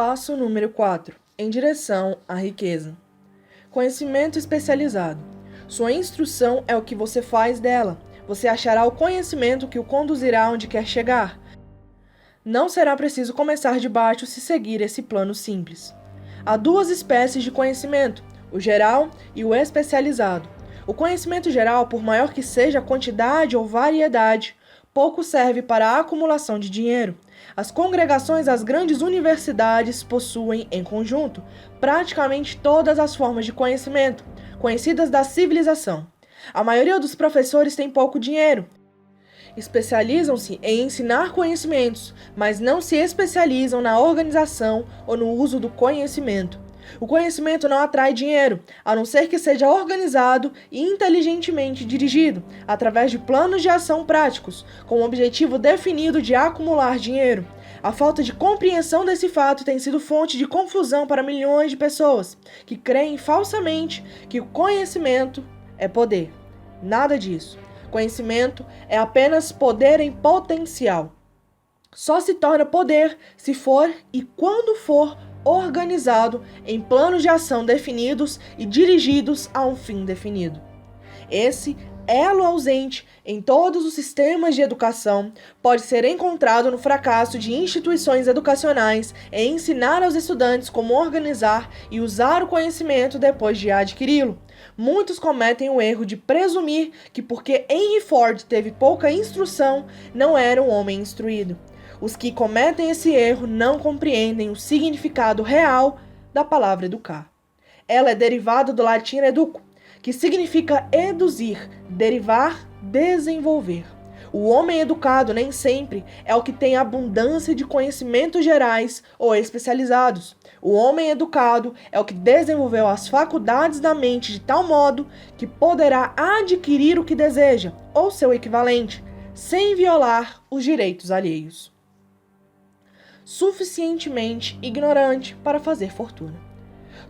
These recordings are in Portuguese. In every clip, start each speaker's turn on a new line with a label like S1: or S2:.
S1: Passo número 4. Em direção à riqueza. Conhecimento especializado. Sua instrução é o que você faz dela. Você achará o conhecimento que o conduzirá onde quer chegar. Não será preciso começar de baixo se seguir esse plano simples. Há duas espécies de conhecimento, o geral e o especializado. O conhecimento geral, por maior que seja a quantidade ou variedade, pouco serve para a acumulação de dinheiro. As congregações das grandes universidades possuem, em conjunto, praticamente todas as formas de conhecimento, conhecidas da civilização. A maioria dos professores tem pouco dinheiro. Especializam-se em ensinar conhecimentos, mas não se especializam na organização ou no uso do conhecimento. O conhecimento não atrai dinheiro, a não ser que seja organizado e inteligentemente dirigido, através de planos de ação práticos, com o objetivo definido de acumular dinheiro. A falta de compreensão desse fato tem sido fonte de confusão para milhões de pessoas, que creem falsamente que o conhecimento é poder. Nada disso. Conhecimento é apenas poder em potencial. Só se torna poder se for e quando for organizado em planos de ação definidos e dirigidos a um fim definido. Esse elo ausente em todos os sistemas de educação pode ser encontrado no fracasso de instituições educacionais em ensinar aos estudantes como organizar e usar o conhecimento depois de adquiri-lo. Muitos cometem o erro de presumir que porque Henry Ford teve pouca instrução, não era um homem instruído. Os que cometem esse erro não compreendem o significado real da palavra educar. Ela é derivada do latim educo, que significa eduzir, derivar, desenvolver. O homem educado nem sempre é o que tem abundância de conhecimentos gerais ou especializados. O homem educado é o que desenvolveu as faculdades da mente de tal modo que poderá adquirir o que deseja, ou seu equivalente, sem violar os direitos alheios. Suficientemente ignorante para fazer fortuna.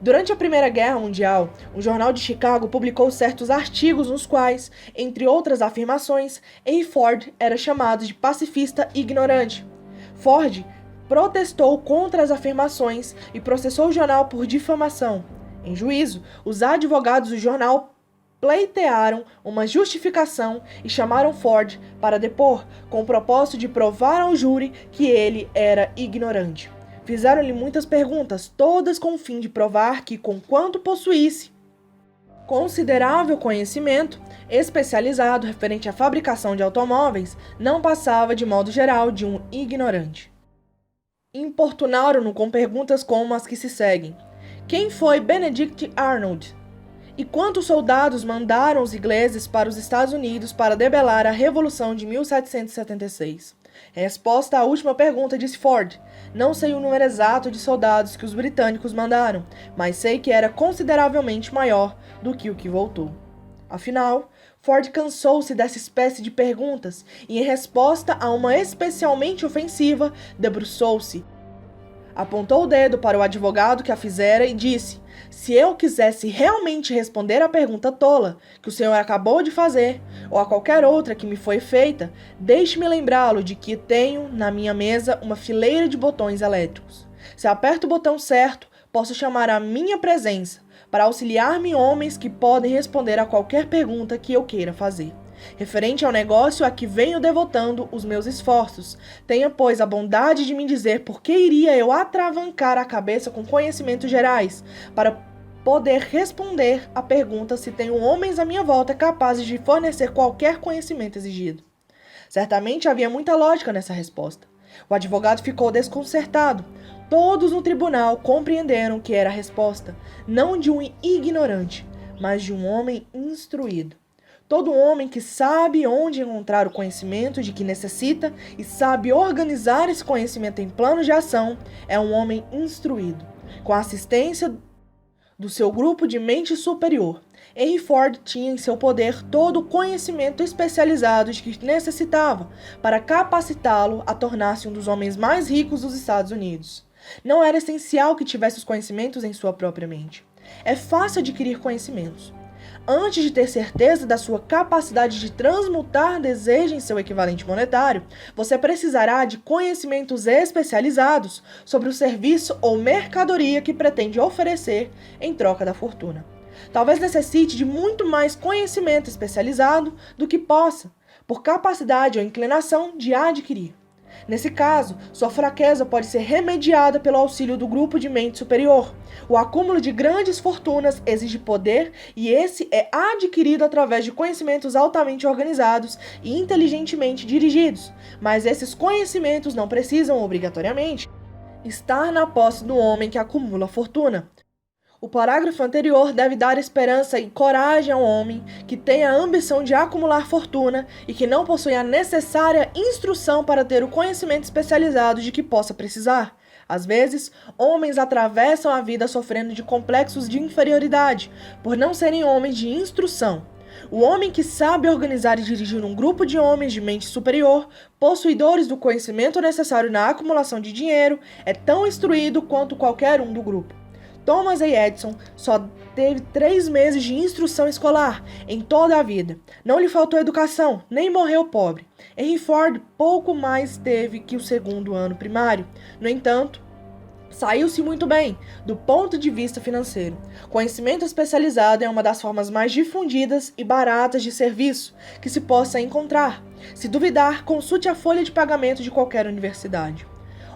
S1: Durante a Primeira Guerra Mundial, um jornal de Chicago publicou certos artigos nos quais, entre outras afirmações, Henry Ford era chamado de pacifista ignorante. Ford protestou contra as afirmações e processou o jornal por difamação. Em juízo, os advogados do jornal pleitearam uma justificação e chamaram Ford para depor, com o propósito de provar ao júri que ele era ignorante. Fizeram-lhe muitas perguntas, todas com o fim de provar que, conquanto possuísse considerável conhecimento especializado referente à fabricação de automóveis, não passava, de modo geral, de um ignorante. Importunaram-no com perguntas como as que se seguem. Quem foi Benedict Arnold? E quantos soldados mandaram os ingleses para os Estados Unidos para debelar a Revolução de 1776? Resposta à última pergunta, disse Ford. Não sei o número exato de soldados que os britânicos mandaram, mas sei que era consideravelmente maior do que o que voltou. Afinal, Ford cansou-se dessa espécie de perguntas e, em resposta a uma especialmente ofensiva, debruçou-se. Apontou o dedo para o advogado que a fizera e disse: se eu quisesse realmente responder à pergunta tola que o senhor acabou de fazer, ou a qualquer outra que me foi feita, deixe-me lembrá-lo de que tenho na minha mesa uma fileira de botões elétricos. Se aperto o botão certo, posso chamar à minha presença para auxiliar-me homens que podem responder a qualquer pergunta que eu queira fazer. Referente ao negócio a que venho devotando os meus esforços, tenha, pois, a bondade de me dizer por que iria eu atravancar a cabeça com conhecimentos gerais, para poder responder à pergunta se tenho homens à minha volta capazes de fornecer qualquer conhecimento exigido. Certamente havia muita lógica nessa resposta. O advogado ficou desconcertado. Todos no tribunal compreenderam que era a resposta, não de um ignorante, mas de um homem instruído. Todo homem que sabe onde encontrar o conhecimento de que necessita e sabe organizar esse conhecimento em planos de ação é um homem instruído, com a assistência do seu grupo de mente superior. Henry Ford tinha em seu poder todo o conhecimento especializado de que necessitava para capacitá-lo a tornar-se um dos homens mais ricos dos Estados Unidos. Não era essencial que tivesse os conhecimentos em sua própria mente. É fácil adquirir conhecimentos. Antes de ter certeza da sua capacidade de transmutar desejo em seu equivalente monetário, você precisará de conhecimentos especializados sobre o serviço ou mercadoria que pretende oferecer em troca da fortuna. Talvez necessite de muito mais conhecimento especializado do que possa, por capacidade ou inclinação, de adquirir. Nesse caso, sua fraqueza pode ser remediada pelo auxílio do grupo de mente superior. O acúmulo de grandes fortunas exige poder e esse é adquirido através de conhecimentos altamente organizados e inteligentemente dirigidos. Mas esses conhecimentos não precisam, obrigatoriamente, estar na posse do homem que acumula fortuna. O parágrafo anterior deve dar esperança e coragem ao homem que tem a ambição de acumular fortuna e que não possui a necessária instrução para ter o conhecimento especializado de que possa precisar. Às vezes, homens atravessam a vida sofrendo de complexos de inferioridade, por não serem homens de instrução. O homem que sabe organizar e dirigir um grupo de homens de mente superior, possuidores do conhecimento necessário na acumulação de dinheiro, é tão instruído quanto qualquer um do grupo. Thomas A. Edison só teve 3 meses de instrução escolar em toda a vida. Não lhe faltou educação, nem morreu pobre. Henry Ford pouco mais teve que o 2º ano primário. No entanto, saiu-se muito bem, do ponto de vista financeiro. Conhecimento especializado é uma das formas mais difundidas e baratas de serviço que se possa encontrar. Se duvidar, consulte a folha de pagamento de qualquer universidade.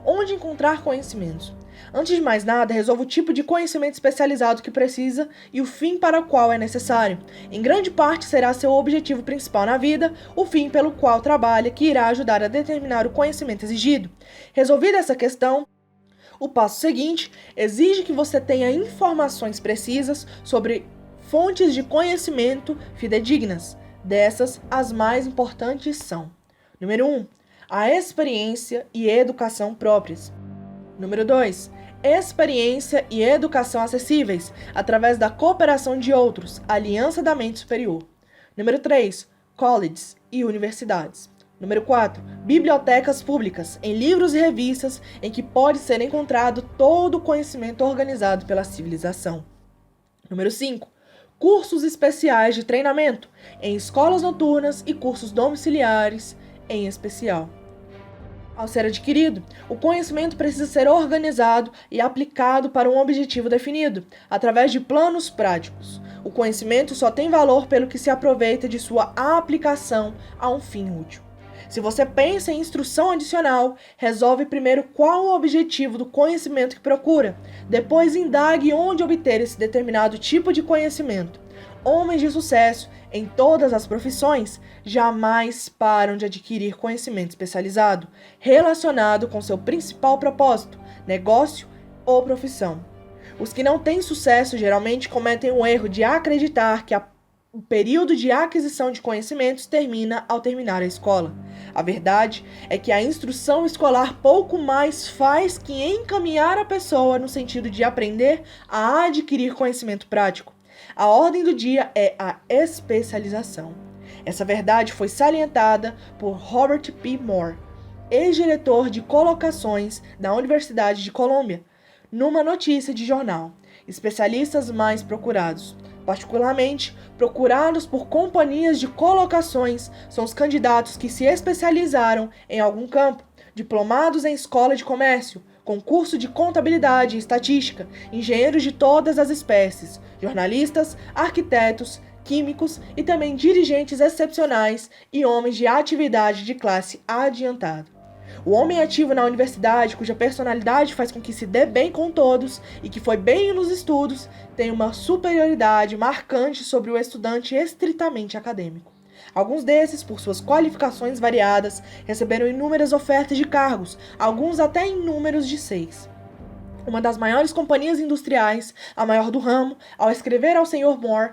S1: Onde encontrar conhecimentos? Antes de mais nada, resolva o tipo de conhecimento especializado que precisa e o fim para o qual é necessário. Em grande parte será seu objetivo principal na vida, o fim pelo qual trabalha, que irá ajudar a determinar o conhecimento exigido. Resolvida essa questão, o passo seguinte exige que você tenha informações precisas sobre fontes de conhecimento fidedignas. Dessas, as mais importantes são: número 1, a experiência e educação próprias. Número 2, experiência e educação acessíveis, através da cooperação de outros, aliança da mente superior. Número 3, colleges e universidades. Número 4, bibliotecas públicas, em livros e revistas em que pode ser encontrado todo o conhecimento organizado pela civilização. Número 5, cursos especiais de treinamento, em escolas noturnas e cursos domiciliares em especial. Ao ser adquirido, o conhecimento precisa ser organizado e aplicado para um objetivo definido, através de planos práticos. O conhecimento só tem valor pelo que se aproveita de sua aplicação a um fim útil. Se você pensa em instrução adicional, resolve primeiro qual o objetivo do conhecimento que procura. Depois indague onde obter esse determinado tipo de conhecimento. Homens de sucesso em todas as profissões jamais param de adquirir conhecimento especializado relacionado com seu principal propósito, negócio ou profissão. Os que não têm sucesso geralmente cometem o erro de acreditar que o período de aquisição de conhecimentos termina ao terminar a escola. A verdade é que a instrução escolar pouco mais faz que encaminhar a pessoa no sentido de aprender a adquirir conhecimento prático. A ordem do dia é a especialização. Essa verdade foi salientada por Robert P. Moore, ex-diretor de colocações da Universidade de Colômbia, numa notícia de jornal. Especialistas mais procurados, particularmente procurados por companhias de colocações, são os candidatos que se especializaram em algum campo, diplomados em escola de comércio, concurso de contabilidade e estatística, engenheiros de todas as espécies, jornalistas, arquitetos, químicos e também dirigentes excepcionais e homens de atividade de classe adiantada. O homem ativo na universidade, cuja personalidade faz com que se dê bem com todos e que foi bem nos estudos, tem uma superioridade marcante sobre o estudante estritamente acadêmico. Alguns desses, por suas qualificações variadas, receberam inúmeras ofertas de cargos, alguns até em números de 6. Uma das maiores companhias industriais, a maior do ramo, ao escrever ao Sr. Moore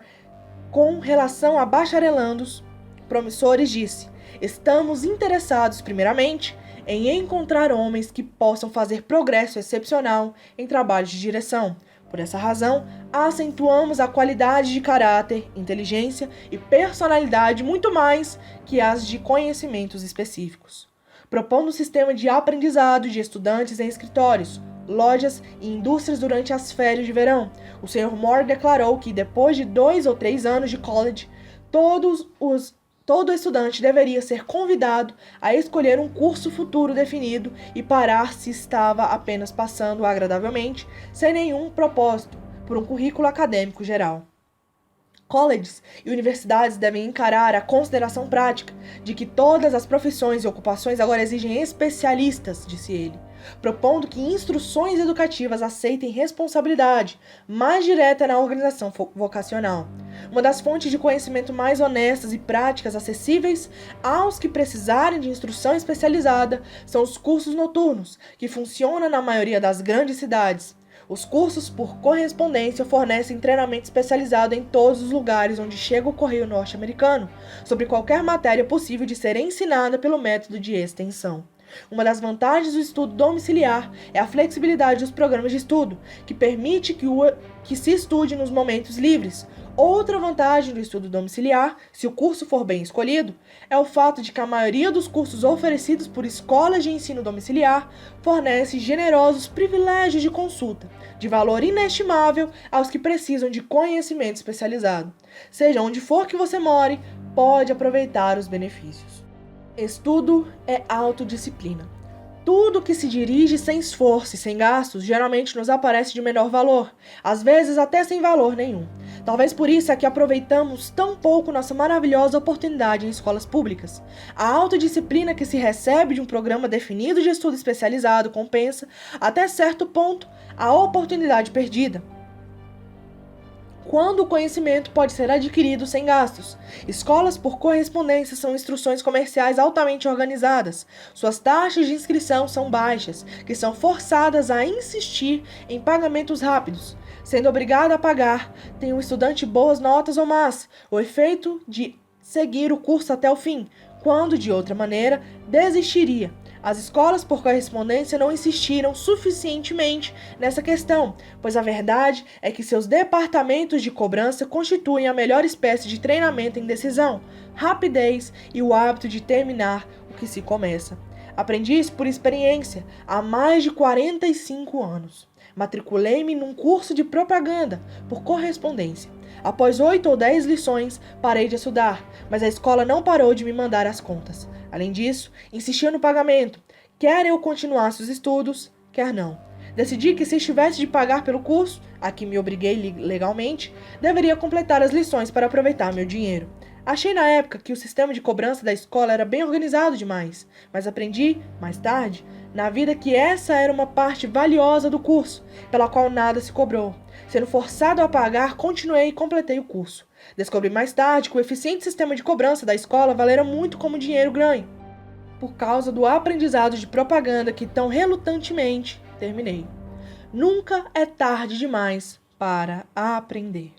S1: com relação a bacharelandos promissores, disse: "Estamos interessados, primeiramente, em encontrar homens que possam fazer progresso excepcional em trabalhos de direção. Por essa razão, acentuamos a qualidade de caráter, inteligência e personalidade muito mais que as de conhecimentos específicos. Propondo um sistema de aprendizado de estudantes em escritórios, lojas e indústrias durante as férias de verão. O Sr. Moore declarou que, depois de 2 ou 3 anos de college, todo estudante deveria ser convidado a escolher um curso futuro definido e parar se estava apenas passando agradavelmente, sem nenhum propósito, por um currículo acadêmico geral. Colleges e universidades devem encarar a consideração prática de que todas as profissões e ocupações agora exigem especialistas, disse ele, propondo que instruções educativas aceitem responsabilidade mais direta na organização vocacional. Uma das fontes de conhecimento mais honestas e práticas acessíveis aos que precisarem de instrução especializada são os cursos noturnos, que funcionam na maioria das grandes cidades. Os cursos por correspondência fornecem treinamento especializado em todos os lugares onde chega o correio norte-americano, sobre qualquer matéria possível de ser ensinada pelo método de extensão. Uma das vantagens do estudo domiciliar é a flexibilidade dos programas de estudo, que permite que se estude nos momentos livres. Outra vantagem do estudo domiciliar, se o curso for bem escolhido, é o fato de que a maioria dos cursos oferecidos por escolas de ensino domiciliar fornece generosos privilégios de consulta, de valor inestimável aos que precisam de conhecimento especializado. Seja onde for que você more, pode aproveitar os benefícios. Estudo é autodisciplina. Tudo que se dirige sem esforço e sem gastos geralmente nos aparece de menor valor, às vezes até sem valor nenhum. Talvez por isso é que aproveitamos tão pouco nossa maravilhosa oportunidade em escolas públicas. A autodisciplina que se recebe de um programa definido de estudo especializado compensa, até certo ponto, a oportunidade perdida. Quando o conhecimento pode ser adquirido sem gastos. Escolas por correspondência são instituições comerciais altamente organizadas. Suas taxas de inscrição são baixas, que são forçadas a insistir em pagamentos rápidos. Sendo obrigado a pagar, tem o estudante boas notas ou más, o efeito de seguir o curso até o fim, quando, de outra maneira, desistiria. As escolas por correspondência não insistiram suficientemente nessa questão, pois a verdade é que seus departamentos de cobrança constituem a melhor espécie de treinamento em decisão, rapidez e o hábito de terminar o que se começa. Aprendi isso por experiência há mais de 45 anos. Matriculei-me num curso de propaganda por correspondência. Após 8 ou 10 lições, parei de estudar, mas a escola não parou de me mandar as contas. Além disso, insistia no pagamento. Quer eu continuasse os estudos, quer não. Decidi que se estivesse de pagar pelo curso, a que me obriguei legalmente, deveria completar as lições para aproveitar meu dinheiro. Achei na época que o sistema de cobrança da escola era bem organizado demais, mas aprendi, mais tarde, na vida que essa era uma parte valiosa do curso, pela qual nada se cobrou. Sendo forçado a pagar, continuei e completei o curso. Descobri mais tarde que o eficiente sistema de cobrança da escola valera muito como dinheiro ganho, por causa do aprendizado de propaganda que tão relutantemente terminei. Nunca é tarde demais para aprender.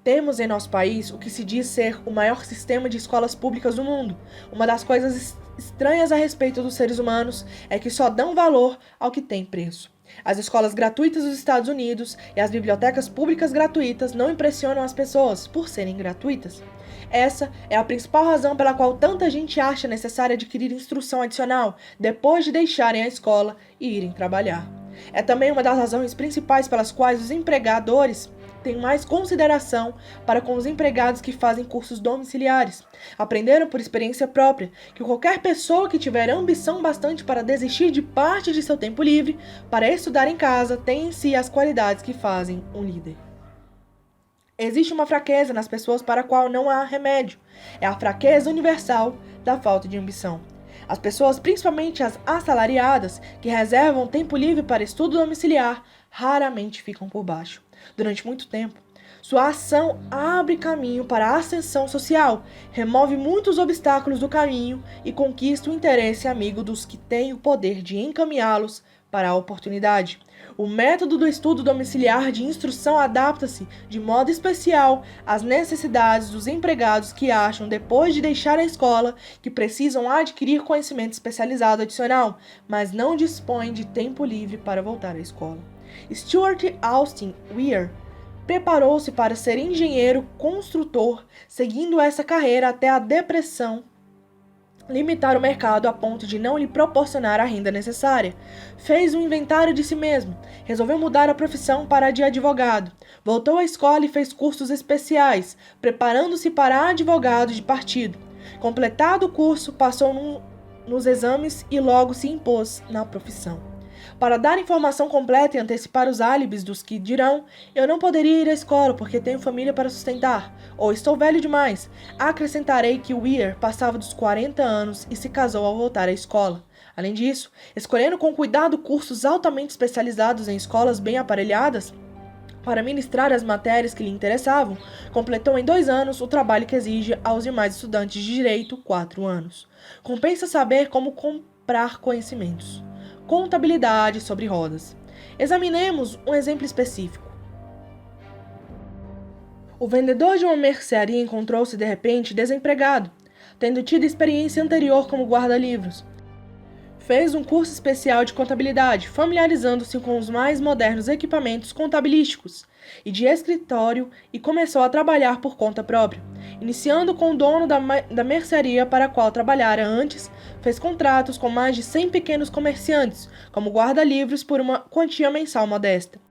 S1: Temos em nosso país o que se diz ser o maior sistema de escolas públicas do mundo. Uma das coisas estranhas a respeito dos seres humanos é que só dão valor ao que tem preço. As escolas gratuitas dos Estados Unidos e as bibliotecas públicas gratuitas não impressionam as pessoas por serem gratuitas. Essa é a principal razão pela qual tanta gente acha necessário adquirir instrução adicional depois de deixarem a escola e irem trabalhar. É também uma das razões principais pelas quais os empregadores têm mais consideração para com os empregados que fazem cursos domiciliares. Aprenderam por experiência própria que qualquer pessoa que tiver ambição bastante para desistir de parte de seu tempo livre para estudar em casa tem em si as qualidades que fazem um líder. Existe uma fraqueza nas pessoas para a qual não há remédio. É a fraqueza universal da falta de ambição. As pessoas, principalmente as assalariadas, que reservam tempo livre para estudo domiciliar, raramente ficam por baixo. Durante muito tempo, sua ação abre caminho para a ascensão social, remove muitos obstáculos do caminho e conquista o interesse amigo dos que têm o poder de encaminhá-los para a oportunidade. O método do estudo domiciliar de instrução adapta-se de modo especial às necessidades dos empregados que acham, depois de deixar a escola, que precisam adquirir conhecimento especializado adicional, mas não dispõem de tempo livre para voltar à escola. Stuart Austin Weir preparou-se para ser engenheiro construtor, seguindo essa carreira até a depressão limitar o mercado a ponto de não lhe proporcionar a renda necessária. Fez um inventário de si mesmo, resolveu mudar a profissão para a de advogado. Voltou à escola e fez cursos especiais, preparando-se para advogado de partido. Completado o curso, passou nos exames e logo se impôs na profissão. Para dar informação completa e antecipar os álibis dos que dirão, eu não poderia ir à escola porque tenho família para sustentar, ou estou velho demais, acrescentarei que Weir passava dos 40 anos e se casou ao voltar à escola. Além disso, escolhendo com cuidado cursos altamente especializados em escolas bem aparelhadas, para ministrar as matérias que lhe interessavam, completou em 2 anos o trabalho que exige aos demais estudantes de direito 4 anos. Compensa saber como comprar conhecimentos. Contabilidade sobre rodas. Examinemos um exemplo específico. O vendedor de uma mercearia encontrou-se de repente desempregado, tendo tido experiência anterior como guarda-livros. Fez um curso especial de contabilidade, familiarizando-se com os mais modernos equipamentos contabilísticos e de escritório e começou a trabalhar por conta própria. Iniciando com o dono da mercearia para a qual trabalhara antes, fez contratos com mais de 100 pequenos comerciantes, como guarda-livros por uma quantia mensal modesta.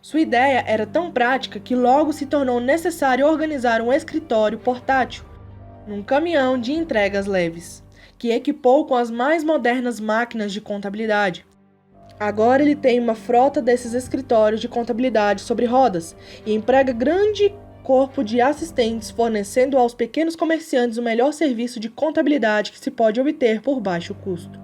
S1: Sua ideia era tão prática que logo se tornou necessário organizar um escritório portátil, num caminhão de entregas leves, que equipou com as mais modernas máquinas de contabilidade. Agora ele tem uma frota desses escritórios de contabilidade sobre rodas e emprega grande corpo de assistentes, fornecendo aos pequenos comerciantes o melhor serviço de contabilidade que se pode obter por baixo custo.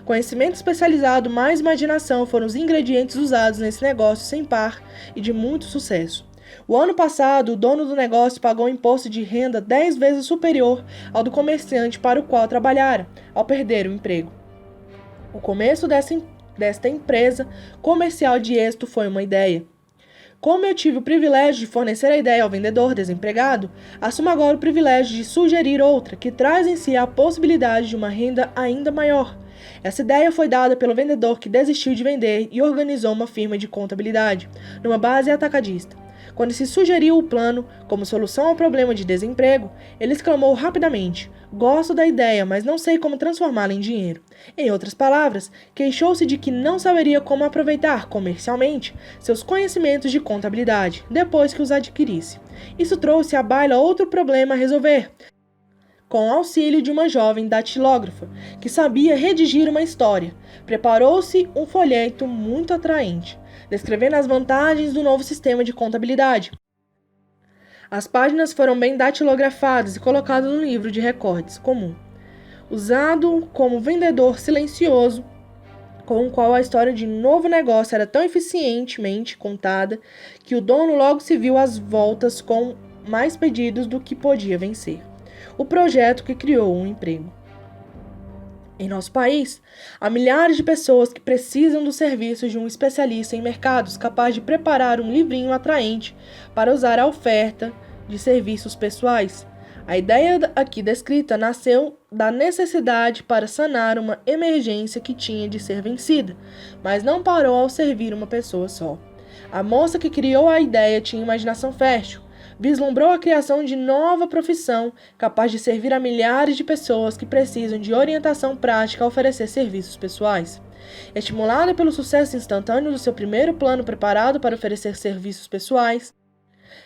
S1: Conhecimento especializado mais imaginação foram os ingredientes usados nesse negócio sem par e de muito sucesso. O ano passado, o dono do negócio pagou um imposto de renda 10 vezes superior ao do comerciante para o qual trabalhara, ao perder o emprego. O começo desta empresa comercial de êxito foi uma ideia. Como eu tive o privilégio de fornecer a ideia ao vendedor desempregado, assumo agora o privilégio de sugerir outra, que traz em si a possibilidade de uma renda ainda maior. Essa ideia foi dada pelo vendedor que desistiu de vender e organizou uma firma de contabilidade, numa base atacadista. Quando se sugeriu o plano como solução ao problema de desemprego, ele exclamou rapidamente: "Gosto da ideia, mas não sei como transformá-la em dinheiro." Em outras palavras, queixou-se de que não saberia como aproveitar comercialmente seus conhecimentos de contabilidade depois que os adquirisse. Isso trouxe à baila outro problema a resolver, com o auxílio de uma jovem datilógrafa que sabia redigir uma história. Preparou-se um folheto muito atraente, descrevendo as vantagens do novo sistema de contabilidade. As páginas foram bem datilografadas e colocadas no livro de recortes comum, usado como vendedor silencioso, com o qual a história de novo negócio era tão eficientemente contada que o dono logo se viu às voltas com mais pedidos do que podia vencer. O projeto que criou um emprego. Em nosso país, há milhares de pessoas que precisam dos serviços de um especialista em mercados capaz de preparar um livrinho atraente para usar a oferta de serviços pessoais. A ideia aqui descrita nasceu da necessidade para sanar uma emergência que tinha de ser vencida, mas não parou ao servir uma pessoa só. A moça que criou a ideia tinha imaginação fértil. Vislumbrou a criação de nova profissão capaz de servir a milhares de pessoas que precisam de orientação prática a oferecer serviços pessoais. Estimulada pelo sucesso instantâneo do seu primeiro plano preparado para oferecer serviços pessoais,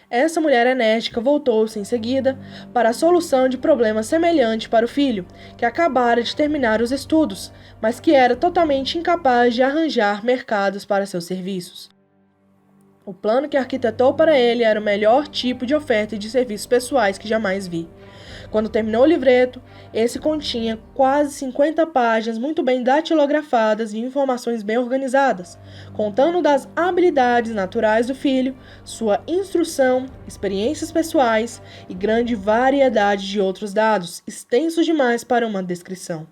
S1: essa mulher enérgica voltou-se em seguida para a solução de problema semelhante para o filho, que acabara de terminar os estudos, mas que era totalmente incapaz de arranjar mercados para seus serviços. O plano que arquitetou para ele era o melhor tipo de oferta de serviços pessoais que jamais vi. Quando terminou o livreto, esse continha quase 50 páginas muito bem datilografadas e informações bem organizadas, contando das habilidades naturais do filho, sua instrução, experiências pessoais e grande variedade de outros dados, extensos demais para uma descrição.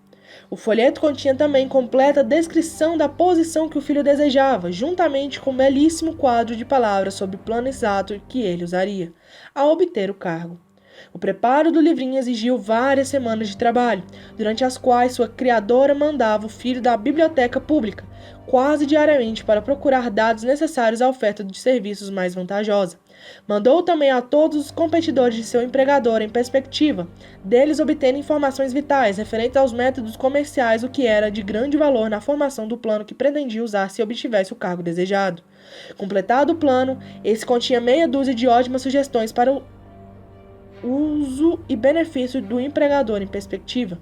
S1: O folheto continha também completa descrição da posição que o filho desejava, juntamente com um belíssimo quadro de palavras sobre o plano exato que ele usaria ao obter o cargo. O preparo do livrinho exigiu várias semanas de trabalho, durante as quais sua criadora mandava o filho da biblioteca pública, quase diariamente, para procurar dados necessários à oferta de serviços mais vantajosa. Mandou também a todos os competidores de seu empregador em perspectiva, deles obtendo informações vitais referentes aos métodos comerciais, o que era de grande valor na formação do plano que pretendia usar se obtivesse o cargo desejado. Completado o plano, esse continha meia dúzia de ótimas sugestões para o uso e benefício do empregador em perspectiva.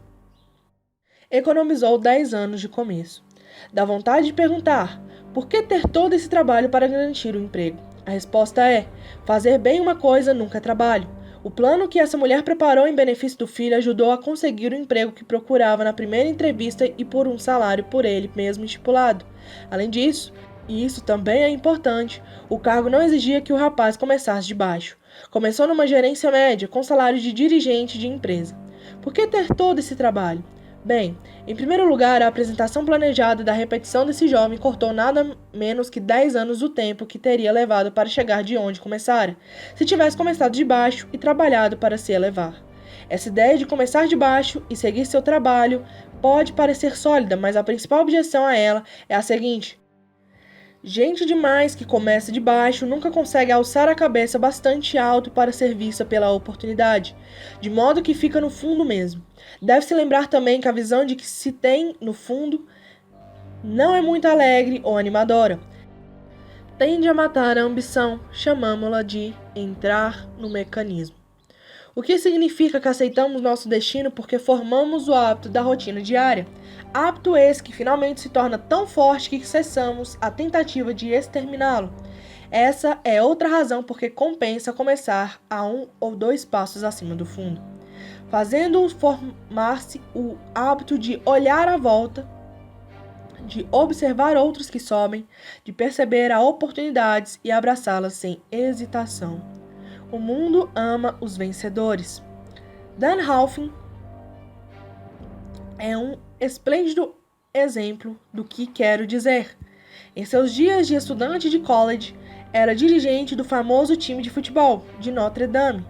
S1: Economizou 10 anos de começo. Dá vontade de perguntar, por que ter todo esse trabalho para garantir o emprego? A resposta é, fazer bem uma coisa nunca é trabalho. O plano que essa mulher preparou em benefício do filho ajudou a conseguir o emprego que procurava na primeira entrevista e por um salário por ele mesmo estipulado. Além disso, e isso também é importante, o cargo não exigia que o rapaz começasse de baixo. Começou numa gerência média, com salário de dirigente de empresa. Por que ter todo esse trabalho? Bem, em primeiro lugar, a apresentação planejada da repetição desse jovem cortou nada menos que 10 anos do tempo que teria levado para chegar de onde começara, se tivesse começado de baixo e trabalhado para se elevar. Essa ideia de começar de baixo e seguir seu trabalho pode parecer sólida, mas a principal objeção a ela é a seguinte: gente demais que começa de baixo nunca consegue alçar a cabeça bastante alto para ser vista pela oportunidade, de modo que fica no fundo mesmo. Deve-se lembrar também que a visão de que se tem no fundo não é muito alegre ou animadora. Tende a matar a ambição, chamamo-la de entrar no mecanismo. O que significa que aceitamos nosso destino porque formamos o hábito da rotina diária. Hábito esse que finalmente se torna tão forte que cessamos a tentativa de exterminá-lo. Essa é outra razão porque compensa começar a 1 ou 2 passos acima do fundo, fazendo-o formar-se o hábito de olhar à volta, de observar outros que sobem, de perceber as oportunidades e abraçá-las sem hesitação. O mundo ama os vencedores. Dan Halfing é um esplêndido exemplo do que quero dizer. Em seus dias de estudante de college, era dirigente do famoso time de futebol de Notre Dame.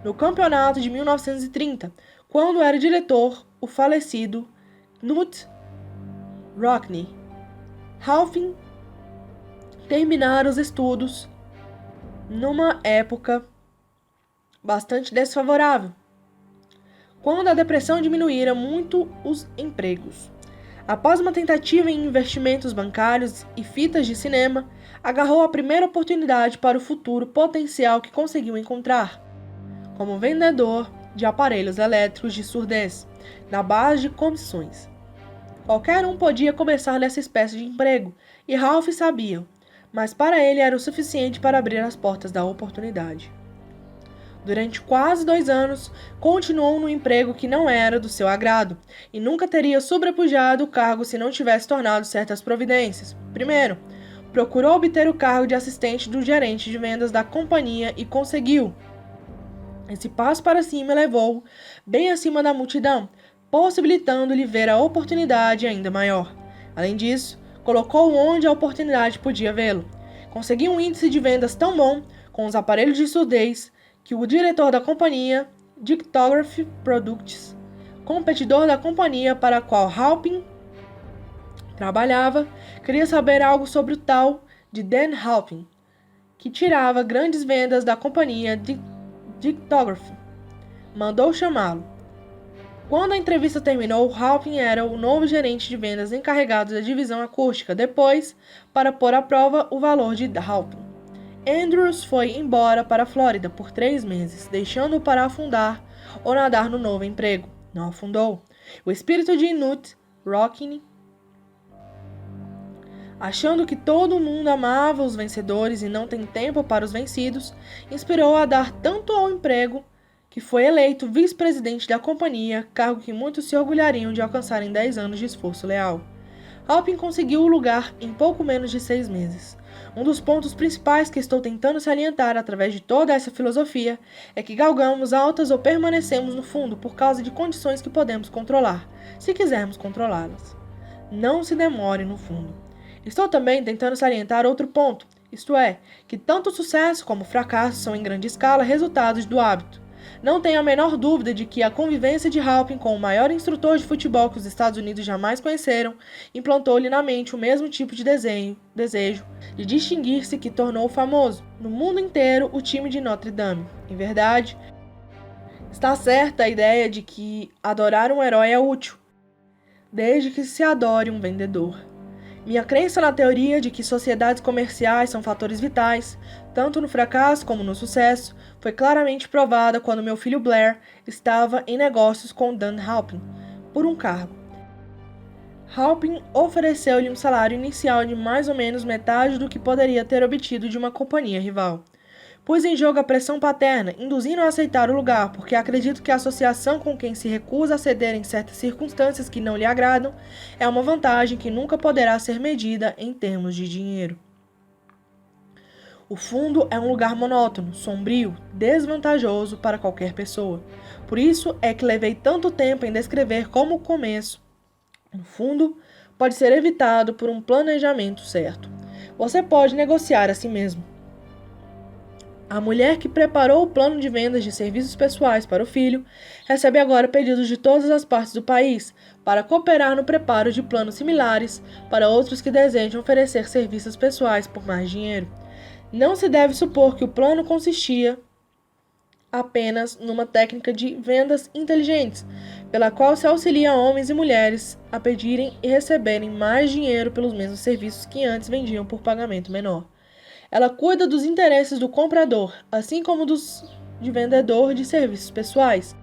S1: No campeonato de 1930, quando era diretor, o falecido Knut Rockne. Halfing terminara os estudos numa época bastante desfavorável, quando a depressão diminuíra muito os empregos. Após uma tentativa em investimentos bancários e fitas de cinema, agarrou a primeira oportunidade para o futuro potencial que conseguiu encontrar, como vendedor de aparelhos elétricos de surdez, na base de comissões. Qualquer um podia começar nessa espécie de emprego, e Ralph sabia, mas para ele era o suficiente para abrir as portas da oportunidade. Durante quase 2 anos, continuou no emprego que não era do seu agrado, e nunca teria sobrepujado o cargo se não tivesse tomado certas providências. Primeiro, procurou obter o cargo de assistente do gerente de vendas da companhia e conseguiu. Esse passo para cima levou bem acima da multidão, possibilitando-lhe ver a oportunidade ainda maior. Além disso, colocou onde a oportunidade podia vê-lo. Conseguiu um índice de vendas tão bom com os aparelhos de surdez que o diretor da companhia, Dictograph Products, competidor da companhia para a qual Halpin trabalhava, queria saber algo sobre o tal de Dan Halpin, que tirava grandes vendas da companhia Dictograph. Mandou chamá-lo. Quando a entrevista terminou, Halpin era o novo gerente de vendas encarregado da divisão acústica, depois, para pôr à prova o valor de Halpin. Andrews foi embora para a Flórida por 3 meses, deixando-o para afundar ou nadar no novo emprego. Não afundou. O espírito de Knut Rockne, achando que todo mundo amava os vencedores e não tem tempo para os vencidos, inspirou a dar tanto ao emprego que foi eleito vice-presidente da companhia, cargo que muitos se orgulhariam de alcançar em 10 anos de esforço leal. Halpin conseguiu o lugar em pouco menos de 6 meses. Um dos pontos principais que estou tentando salientar através de toda essa filosofia é que galgamos altas ou permanecemos no fundo por causa de condições que podemos controlar, se quisermos controlá-las. Não se demore no fundo. Estou também tentando salientar outro ponto, isto é, que tanto o sucesso como o fracasso são em grande escala resultados do hábito. Não tenho a menor dúvida de que a convivência de Halpin com o maior instrutor de futebol que os Estados Unidos jamais conheceram implantou-lhe na mente o mesmo tipo de desejo de distinguir-se que tornou famoso no mundo inteiro o time de Notre Dame. Em verdade, está certa a ideia de que adorar um herói é útil, desde que se adore um vendedor. Minha crença na teoria de que sociedades comerciais são fatores vitais, tanto no fracasso como no sucesso, foi claramente provada quando meu filho Blair estava em negócios com Dan Halpin, por um cargo. Halpin ofereceu-lhe um salário inicial de mais ou menos metade do que poderia ter obtido de uma companhia rival. Pus em jogo a pressão paterna, induzindo a aceitar o lugar, porque acredito que a associação com quem se recusa a ceder em certas circunstâncias que não lhe agradam é uma vantagem que nunca poderá ser medida em termos de dinheiro. O fundo é um lugar monótono, sombrio, desvantajoso para qualquer pessoa. Por isso é que levei tanto tempo em descrever como o começo, no fundo, pode ser evitado por um planejamento certo. Você pode negociar a si mesmo. A mulher que preparou o plano de vendas de serviços pessoais para o filho recebe agora pedidos de todas as partes do país para cooperar no preparo de planos similares para outros que desejam oferecer serviços pessoais por mais dinheiro. Não se deve supor que o plano consistia apenas numa técnica de vendas inteligentes, pela qual se auxilia homens e mulheres a pedirem e receberem mais dinheiro pelos mesmos serviços que antes vendiam por pagamento menor. Ela cuida dos interesses do comprador, assim como dos de vendedor de serviços pessoais,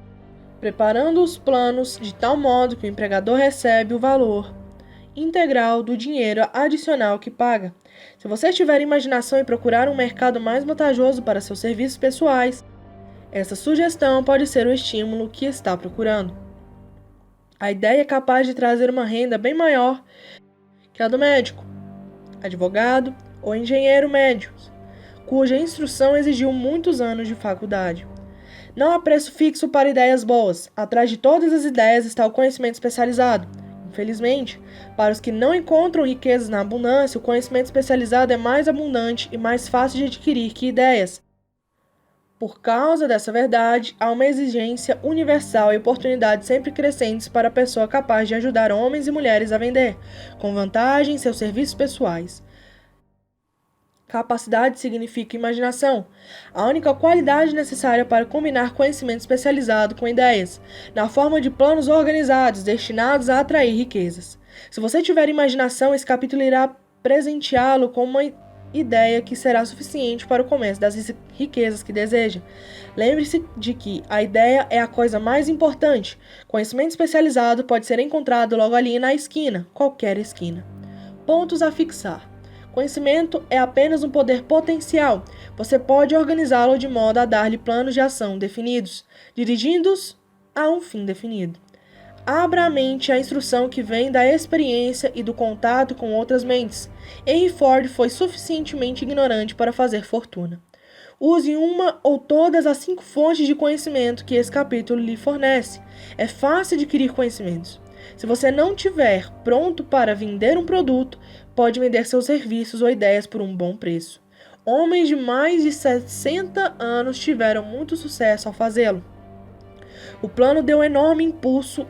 S1: preparando os planos de tal modo que o empregador recebe o valor integral do dinheiro adicional que paga. Se você tiver imaginação e procurar um mercado mais vantajoso para seus serviços pessoais, essa sugestão pode ser o estímulo que está procurando. A ideia é capaz de trazer uma renda bem maior que a do médico, advogado ou engenheiro médio, cuja instrução exigiu muitos anos de faculdade. Não há preço fixo para ideias boas. Atrás de todas as ideias está o conhecimento especializado. Infelizmente, para os que não encontram riquezas na abundância, o conhecimento especializado é mais abundante e mais fácil de adquirir que ideias. Por causa dessa verdade, há uma exigência universal e oportunidades sempre crescentes para a pessoa capaz de ajudar homens e mulheres a vender, com vantagem, seus serviços pessoais. Capacidade significa imaginação, a única qualidade necessária para combinar conhecimento especializado com ideias, na forma de planos organizados destinados a atrair riquezas. Se você tiver imaginação, esse capítulo irá presenteá-lo com uma ideia que será suficiente para o começo das riquezas que deseja. Lembre-se de que a ideia é a coisa mais importante. Conhecimento especializado pode ser encontrado logo ali na esquina, qualquer esquina. Pontos a fixar. Conhecimento é apenas um poder potencial. Você pode organizá-lo de modo a dar-lhe planos de ação definidos, dirigindo-os a um fim definido. Abra a mente à instrução que vem da experiência e do contato com outras mentes. Henry Ford foi suficientemente ignorante para fazer fortuna. Use uma ou todas as 5 fontes de conhecimento que esse capítulo lhe fornece. É fácil adquirir conhecimentos. Se você não estiver pronto para vender um produto, pode vender seus serviços ou ideias por um bom preço. Homens de mais de 60 anos tiveram muito sucesso ao fazê-lo. O plano deu um enorme impulso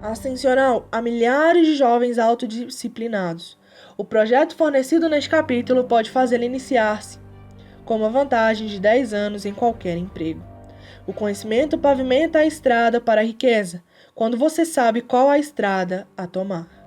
S1: ascensional a milhares de jovens autodisciplinados. O projeto fornecido neste capítulo pode fazê-lo iniciar-se com uma vantagem de 10 anos em qualquer emprego. O conhecimento pavimenta a estrada para a riqueza, quando você sabe qual a estrada a tomar.